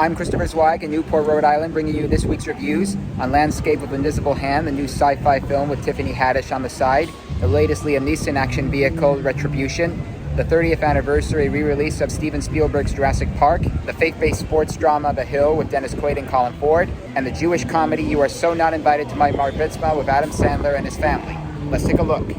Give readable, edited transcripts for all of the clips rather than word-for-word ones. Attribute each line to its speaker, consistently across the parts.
Speaker 1: I'm Christopher Zweig in Newport, Rhode Island, bringing you this week's reviews on Landscape of Invisible Hand, the new sci-fi film with Tiffany Haddish on the side, the latest Liam Neeson action vehicle, Retribution, the 30th anniversary re-release of Steven Spielberg's Jurassic Park, the faith-based sports drama The Hill with Dennis Quaid and Colin Ford, and the Jewish comedy You Are So Not Invited to My Bar Mitzvah with Adam Sandler and his family. Let's take a look.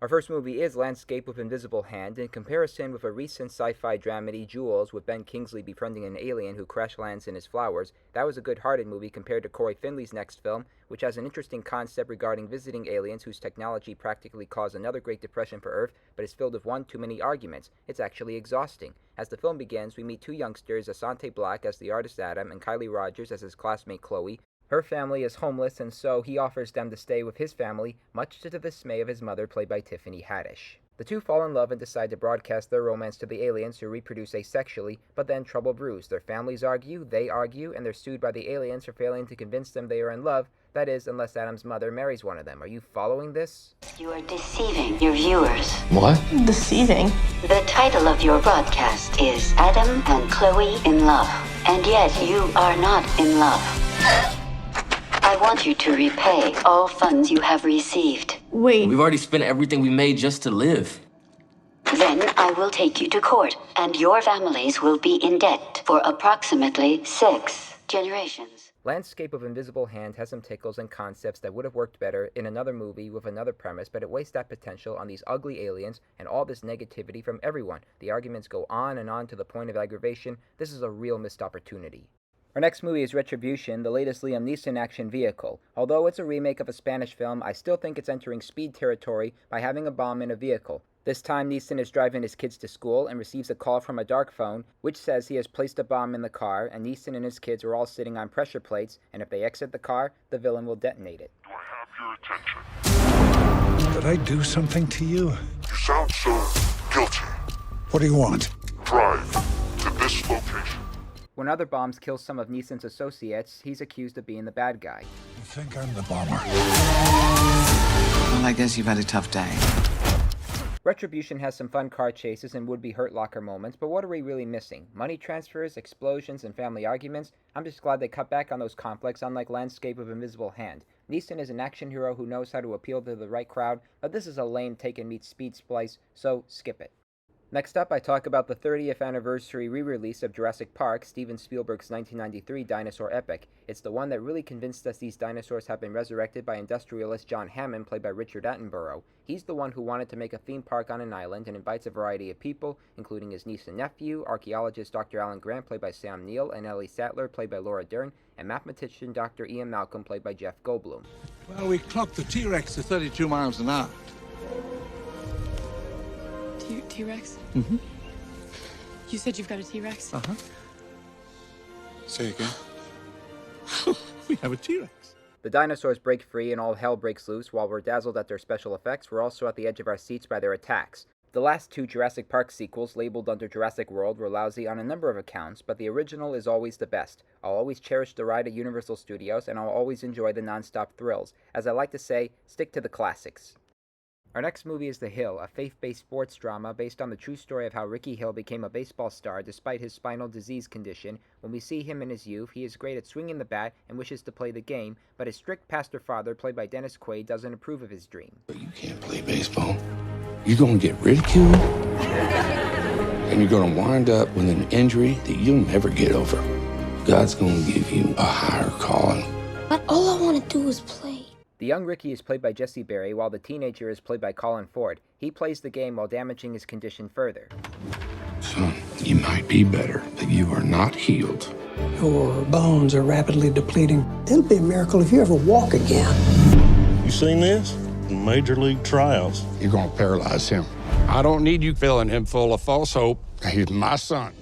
Speaker 1: Our first movie is Landscape of Invisible Hand. In comparison with a recent sci-fi dramedy, Jules, with Ben Kingsley befriending an alien who crash lands in his flowers, that was a good-hearted movie compared to Corey Finley's next film, which has an interesting concept regarding visiting aliens whose technology practically caused another Great Depression for Earth, but is filled with one too many arguments. It's actually exhausting. As the film begins, we meet two youngsters, Asante Blackk as the artist Adam and Kylie Rogers as his classmate Chloe. Her family is homeless, and so he offers them to stay with his family, much to the dismay of his mother, played by Tiffany Haddish. The two fall in love and decide to broadcast their romance to the aliens who reproduce asexually, but then trouble brews. Their families argue, they argue, and they're sued by the aliens for failing to convince them they are in love. That is, unless Adam's mother marries one of them. Are you following this?
Speaker 2: You are deceiving your viewers.
Speaker 3: What?
Speaker 4: Deceiving?
Speaker 2: The title of your broadcast is Adam and Chloe in Love, and yet you are not in love. I want you to repay all funds you have received.
Speaker 4: Wait.
Speaker 3: We've already spent everything we made just to live.
Speaker 2: Then I will take you to court, and your families will be in debt for approximately 6 generations.
Speaker 1: Landscape of Invisible Hand has some tickles and concepts that would have worked better in another movie with another premise, but it wastes that potential on these ugly aliens and all this negativity from everyone. The arguments go on and on to the point of aggravation. This is a real missed opportunity. Our next movie is Retribution, the latest Liam Neeson action vehicle. Although it's a remake of a Spanish film, I still think it's entering speed territory by having a bomb in a vehicle. This time Neeson is driving his kids to school and receives a call from a dark phone, which says he has placed a bomb in the car, and Neeson and his kids are all sitting on pressure plates, and if they exit the car, the villain will detonate it.
Speaker 5: Do I have your attention?
Speaker 6: Did I do something to you?
Speaker 5: You sound so guilty.
Speaker 6: What do you want?
Speaker 5: Drive to this location.
Speaker 1: When other bombs kill some of Neeson's associates, he's accused of being the bad guy.
Speaker 6: You think I'm the bomber?
Speaker 7: Well, I guess you've had a tough day.
Speaker 1: Retribution has some fun car chases and would-be Hurt Locker moments, but what are we really missing? Money transfers, explosions, and family arguments? I'm just glad they cut back on those conflicts, unlike Landscape of Invisible Hand. Neeson is an action hero who knows how to appeal to the right crowd, but this is a lame take-and-meet speed splice, so skip it. Next up, I talk about the 30th anniversary re-release of Jurassic Park, Steven Spielberg's 1993 dinosaur epic. It's the one that really convinced us these dinosaurs have been resurrected by industrialist John Hammond, played by Richard Attenborough. He's the one who wanted to make a theme park on an island and invites a variety of people, including his niece and nephew, archaeologist Dr. Alan Grant, played by Sam Neill, and Ellie Sattler, played by Laura Dern, and mathematician Dr. Ian Malcolm, played by Jeff Goldblum.
Speaker 8: Well, we clocked the T-Rex to 32 miles an hour.
Speaker 4: T-Rex?
Speaker 8: Mm-hmm.
Speaker 4: You said you've got a T-Rex?
Speaker 8: Uh-huh.
Speaker 6: Say again.
Speaker 8: We have a T-Rex.
Speaker 1: The dinosaurs break free and all hell breaks loose. While we're dazzled at their special effects, we're also at the edge of our seats by their attacks. The last two Jurassic Park sequels, labeled under Jurassic World, were lousy on a number of accounts, but the original is always the best. I'll always cherish the ride at Universal Studios, and I'll always enjoy the non-stop thrills. As I like to say, stick to the classics. Our next movie is The Hill, a faith-based sports drama based on the true story of how Ricky Hill became a baseball star despite his spinal disease condition. When we see him in his youth, he is great at swinging the bat and wishes to play the game, but his strict pastor father, played by Dennis Quaid, doesn't approve of his dream.
Speaker 9: You can't play baseball. You're going to get ridiculed, and you're going to wind up with an injury that you'll never get over. God's going to give you a higher calling.
Speaker 10: But all I want to do is play.
Speaker 1: The young Ricky is played by Jesse Berry, while the teenager is played by Colin Ford. He plays the game while damaging his condition further.
Speaker 9: Son, you might be better, but you are not healed.
Speaker 11: Your bones are rapidly depleting. It'll be a miracle if you ever walk again.
Speaker 12: You seen this? Major league trials.
Speaker 6: You're going to paralyze him. I don't need you filling him full of false hope. He's my son.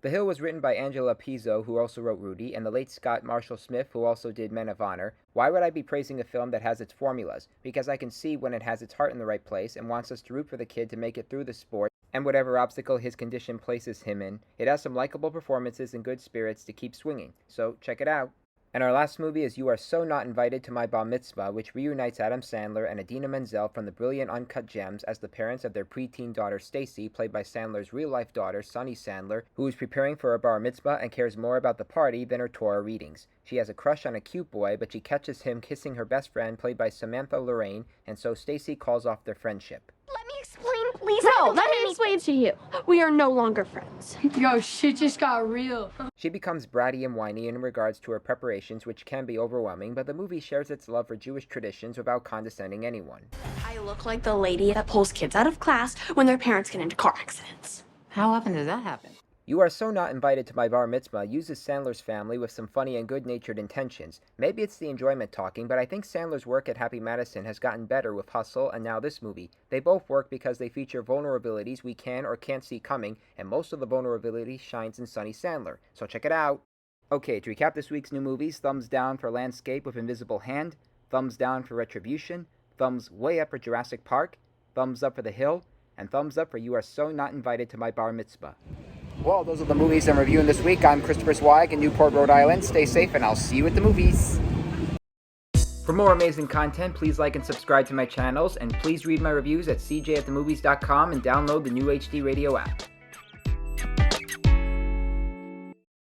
Speaker 1: The Hill was written by Angela Pizzo, who also wrote Rudy, and the late Scott Marshall Smith, who also did Men of Honor. Why would I be praising a film that has its formulas? Because I can see when it has its heart in the right place and wants us to root for the kid to make it through the sport and whatever obstacle his condition places him in. It has some likable performances and good spirits to keep swinging, so check it out. And our last movie is You Are So Not Invited to My Bar Mitzvah, which reunites Adam Sandler and Idina Menzel from the brilliant Uncut Gems as the parents of their preteen daughter Stacy, played by Sandler's real-life daughter Sunny Sandler, who is preparing for a bar mitzvah and cares more about the party than her Torah readings. She has a crush on a cute boy, but she catches him kissing her best friend, played by Samantha Lorraine, and so Stacy calls off their friendship.
Speaker 10: Let me explain, please.
Speaker 4: No, let me explain to you. We are no longer friends.
Speaker 10: Yo, shit just got real.
Speaker 1: She becomes bratty and whiny in regards to her preparations, which can be overwhelming, but the movie shares its love for Jewish traditions without condescending anyone.
Speaker 4: I look like the lady that pulls kids out of class when their parents get into car accidents.
Speaker 7: How often does that happen?
Speaker 1: You Are So Not Invited to My Bar Mitzvah uses Sandler's family with some funny and good-natured intentions. Maybe it's the enjoyment talking, but I think Sandler's work at Happy Madison has gotten better with Hustle and now this movie. They both work because they feature vulnerabilities we can or can't see coming, and most of the vulnerability shines in Sunny Sandler. So check it out. Okay, to recap this week's new movies, thumbs down for Landscape with Invisible Hand, thumbs down for Retribution, thumbs way up for Jurassic Park, thumbs up for The Hill, and thumbs up for You Are So Not Invited to My Bar Mitzvah. Well, those are the movies I'm reviewing this week. I'm Christopher Zweig in Newport, Rhode Island. Stay safe, and I'll see you at the movies. For more amazing content, please like and subscribe to my channels, and please read my reviews at cjatthemovies.com and download the new HD Radio app.